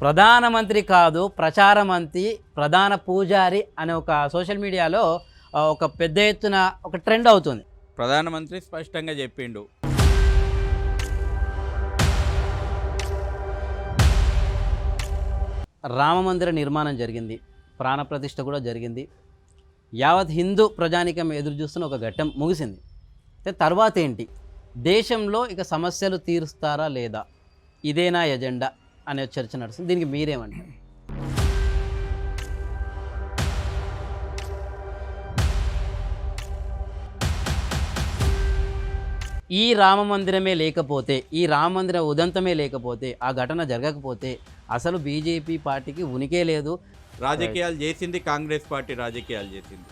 ప్రధానమంత్రి కాదు ప్రచార మంత్రి, ప్రధాన పూజారి అనే ఒక సోషల్ మీడియాలో ఒక పెద్ద ఎత్తున ఒక ట్రెండ్ అవుతుంది. ప్రధానమంత్రి స్పష్టంగా చెప్పిండు. రామమందిర నిర్మాణం జరిగింది, ప్రాణప్రతిష్ఠ కూడా జరిగింది. యావత్ హిందూ ప్రజానికం ఎదురు చూస్తున్న ఒక ఘట్టం ముగిసింది. తర్వాత ఏంటి, దేశంలో ఇక సమస్యలు తీరుస్తారా లేదా, ఇదేనా ఎజెండా అనే చర్చ నడుస్తుంది. దీనికి మీరేమంటారు? ఈ రామ మందిరమే లేకపోతే, ఈ రామ మందిర ఉదంతమే లేకపోతే, ఆ ఘటన జరగకపోతే అసలు బీజేపీ పార్టీకి ఉనికే లేదు. రాజకీయాలు చేసింది కాంగ్రెస్ పార్టీ, రాజకీయాలు చేసింది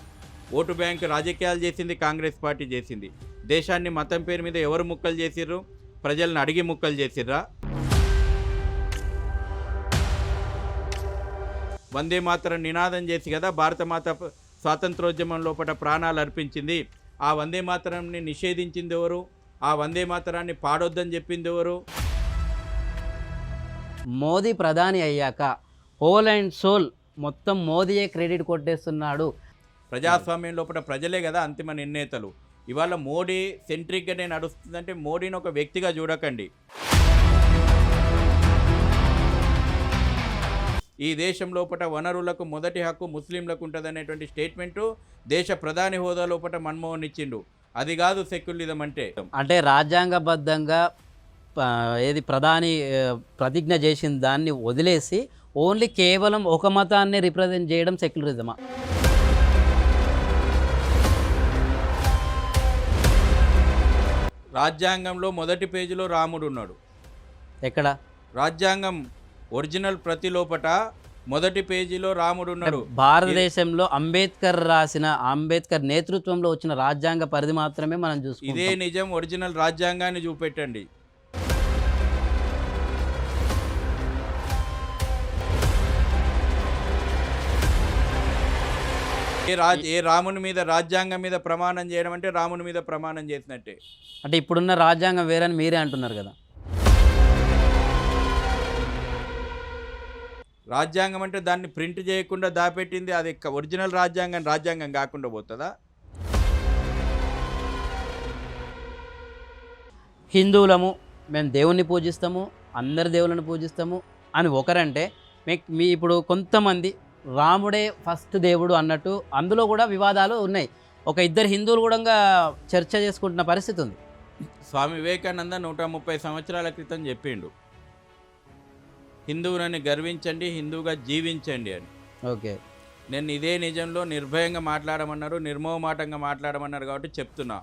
ఓటు బ్యాంక్ రాజకీయాలు చేసింది కాంగ్రెస్ పార్టీ చేసింది. దేశాన్ని మతం పేరు మీద ఎవరు ముక్కలు చేసిర్రు? ప్రజలను అడిగి ముక్కలు చేసిర్రా? వందే మాతరం నినాదం చేసి కదా భారత మాత స్వాతంత్రోద్యమం లోపల ప్రాణాలు అర్పించింది. ఆ వందే మాతరంని నిషేధించింది ఎవరు? ఆ వందే మాతరాన్ని పాడొద్దని చెప్పింది ఎవరు? మోదీ ప్రధాని అయ్యాక హోల్ అండ్ సోల్ మొత్తం మోదీయే క్రెడిట్ కొట్టేస్తున్నాడు. ప్రజాస్వామ్యం లోపల ప్రజలే కదా అంతిమ నిర్ణేతలు. ఇవాళ మోడీ సెంట్రిక్గానే నడుస్తుందంటే మోడీని ఒక వ్యక్తిగా చూడకండి. ఈ దేశం లోపల వనరులకు మొదటి హక్కు ముస్లింలకు ఉంటుందనేటువంటి స్టేట్మెంటు దేశ ప్రధాని హోదా లోపల మన్మోహన్ ఇచ్చిండు. అది కాదు సెక్యులరిజం అంటే రాజ్యాంగబద్ధంగా ఏది ప్రధాని ప్రతిజ్ఞ చేసిన దాన్ని వదిలేసి ఓన్లీ కేవలం ఒక మతాన్ని రిప్రజెంట్ చేయడం సెక్యులరిజమా? రాజ్యాంగంలో మొదటి పేజీలో రాముడు ఉన్నాడు. ఎక్కడ? రాజ్యాంగం ఒరిజినల్ ప్రతి లోపట మొదటి పేజీలో రాముడు ఉన్నాడు. భారతదేశంలో అంబేద్కర్ నేతృత్వంలో వచ్చిన రాజ్యాంగ పరిధి మాత్రమే మనం చూసుకుంటాం. ఇదే నిజం. ఒరిజినల్ రాజ్యాంగాన్ని చూపెట్టండి. ఏ రాముని మీద రాజ్యాంగం మీద ప్రమాణం చేయడం అంటే రాముని మీద ప్రమాణం చేసినట్టే. అంటే ఇప్పుడున్న రాజ్యాంగం వేరని మీరే అంటున్నారు కదా. రాజ్యాంగం అంటే దాన్ని ప్రింట్ చేయకుండా దాపెట్టింది, అది ఒరిజినల్ రాజ్యాంగం కాకుండా పోతుందా? హిందువులము, మేము దేవుణ్ణి పూజిస్తాము, అందరి దేవుళ్ళని పూజిస్తాము అని ఒకరంటే, మీ ఇప్పుడు కొంతమంది రాముడే ఫస్ట్ దేవుడు అన్నట్టు అందులో కూడా వివాదాలు ఉన్నాయి. ఒక ఇద్దరు హిందువులు కూడా చర్చ చేసుకుంటున్న పరిస్థితి ఉంది. స్వామి వివేకానంద 130 సంవత్సరాల క్రితం చెప్పిండు, హిందువులని గర్వించండి, హిందువుగా జీవించండి అని. ఓకే, నేను ఇదే నిజంలో నిర్భయంగా మాట్లాడమన్నారు, నిర్మోహమాటంగా మాట్లాడమన్నారు కాబట్టి చెప్తున్నా.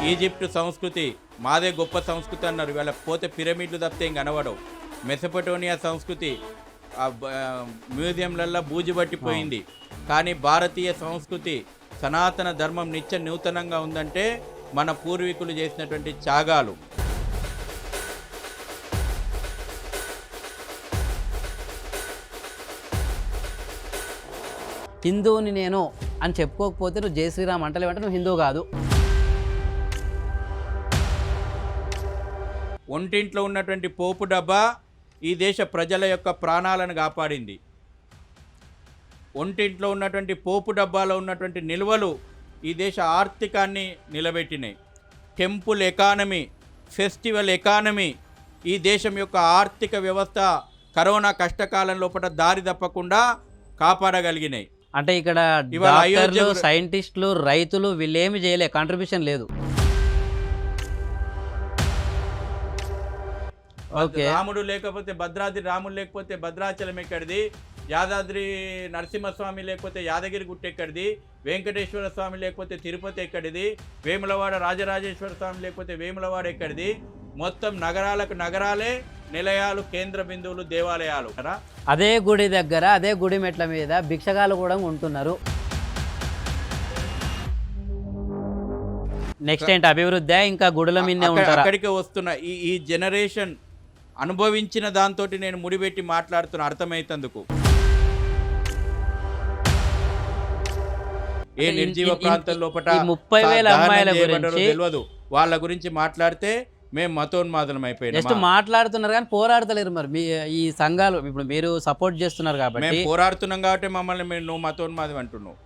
ఈజిప్ట్ సంస్కృతి మాదే గొప్ప సంస్కృతి అన్నారు. ఇవాళ పోతే పిరమిడ్లు తప్పితే ఇంక కనబడవు. మెసపటోనియా సంస్కృతి మ్యూజియంలల్లో బూజు పట్టిపోయింది. కానీ భారతీయ సంస్కృతి సనాతన ధర్మం నిత్య నూతనంగా ఉందంటే మన పూర్వీకులు చేసినటువంటి త్యాగాలు. హిందువుని నేను అని చెప్పుకోకపోతే నువ్వు జై శ్రీరామ్ అంటలేవంటే నువ్వు హిందువు కాదు. ఒంటింట్లో ఉన్నటువంటి పోపు డబ్బా ఈ దేశ ప్రజల యొక్క ప్రాణాలను కాపాడింది. ఒంటింట్లో ఉన్నటువంటి పోపు డబ్బాలో ఉన్నటువంటి నిల్వలు ఈ దేశ ఆర్థికాన్ని నిలబెట్టినాయి. టెంపుల్ ఎకానమీ, ఫెస్టివల్ ఎకానమీ ఈ దేశం యొక్క ఆర్థిక వ్యవస్థ కరోనా కష్టకాలం లోపల దారి తప్పకుండా కాపాడగలిగినాయి. అంటే ఇక్కడ డాక్టర్లు, సైంటిస్టులు, రైతులు వీళ్ళేమి చేయలే, కాంట్రిబ్యూషన్ లేదు. రాముడు లేకపోతే భద్రాద్రి, రాముడు లేకపోతే భద్రాచలం ఎక్కడిది, యాదాద్రి నరసింహస్వామి లేకపోతే యాదగిరి గుట్ట ఎక్కడిది, వెంకటేశ్వర స్వామి లేకపోతే తిరుపతి ఎక్కడిది, వేములవాడ రాజరాజేశ్వర స్వామి లేకపోతే వేములవాడ ఎక్కడిది. మొత్తం నగరాలకు నగరాలే నిలయాలు, కేంద్ర బిందువులు, దేవాలయాలు కదా. అదే గుడి దగ్గర, అదే గుడి మెట్ల మీద భిక్షగాలు కూడా ఉంటున్నారు. నెక్స్ట్ ఏంటి అభివృద్ధి? ఇంకా గుడుల మీదే ఉంటారు. అక్కడికి వస్తున్న ఈ జనరేషన్ అనుభవించిన దాంతో నేను ముడిపెట్టి మాట్లాడుతున్న అర్థమైతందుకు. ఏ నిర్జీవ ప్రాంతం లోపల 30,000 అమ్మాయిల గురించి తెలియదు. వాళ్ళ గురించి మాట్లాడితే మేము మతోన్మాదులం జస్ట్ అయిపోయినాం. మాట్లాడుతున్నారు కానీ పోరాడతలేరు. మరి మీ ఈ సంఘాలు ఇప్పుడు మీరు సపోర్ట్ చేస్తున్నారు కాబట్టి మేము పోరాడుతున్నాం కాబట్టి మమ్మల్ని నువ్వు మతోన్మాది అంటున్నావు.